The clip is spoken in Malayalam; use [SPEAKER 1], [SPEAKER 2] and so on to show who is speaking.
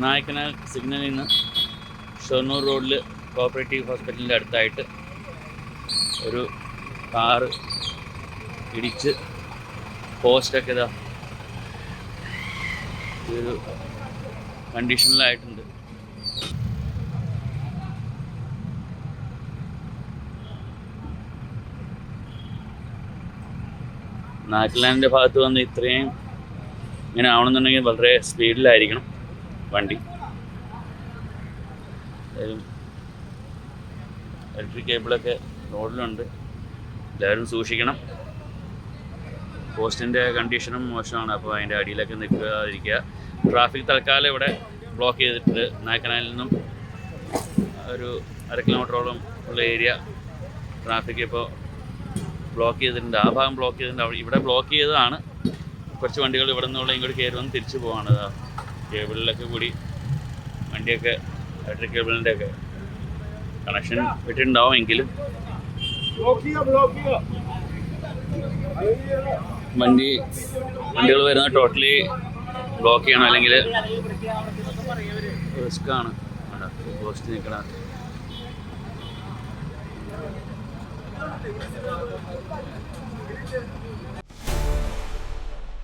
[SPEAKER 1] നായക്കനാൽ സിഗ്നലിൽ നിന്ന് ഷൊർണൂർ റോഡിൽ കോപ്പറേറ്റീവ് ഹോസ്പിറ്റലിൻ്റെ അടുത്തായിട്ട് ഒരു കാറ് ഇടിച്ച് പോസ്റ്റൊക്കെ ഇതാ ഒരു കണ്ടീഷനിലായിട്ടുണ്ട്. നാട്ടിലാൻഡിൻ്റെ ഭാഗത്ത് വന്ന് ഇത്രയും ഇങ്ങനെ ആവണമെന്നുണ്ടെങ്കിൽ വളരെ സ്പീഡിലായിരിക്കണം വണ്ടി. ഇലക്ട്രിക് കേബിളൊക്കെ റോഡിലുണ്ട്, എല്ലാവരും സൂക്ഷിക്കണം. പോസ്റ്റിൻ്റെ കണ്ടീഷനും മോശമാണ്, അപ്പോൾ അതിൻ്റെ അടിയിലൊക്കെ നിൽക്കാതിരിക്കുക. ട്രാഫിക് തൽക്കാലം ഇവിടെ ബ്ലോക്ക് ചെയ്തിട്ടുണ്ട്. നായക്കനാലിൽ നിന്നും ഒരു 1/2 കിലോമീറ്ററോളം ഉള്ള ഏരിയ ട്രാഫിക് ഇപ്പോൾ ബ്ലോക്ക് ചെയ്തിട്ടുണ്ട്. ആ ഭാഗം ബ്ലോക്ക് ചെയ്തിട്ടുണ്ട്. ഇവിടെ ബ്ലോക്ക് ചെയ്തതാണ്. കുറച്ച് വണ്ടികൾ ഇവിടെ നിന്നുള്ള ഇങ്ങോട്ട് കയറി വന്ന് തിരിച്ചു പോവാണ്. കേബിളിലൊക്കെ കൂടി വണ്ടിയൊക്കെ ഇലക്ട്രിക് കേബിളിൻ്റെ ഒക്കെ കണക്ഷൻ വിട്ടിട്ടുണ്ടാവും. എങ്കിലും വണ്ടികൾ വരുന്നത് ടോട്ടലി ബ്ലോക്ക് ചെയ്യണം, അല്ലെങ്കിൽ റിസ്ക്കാണ്. പോസ്റ്റ് നിൽക്കണം.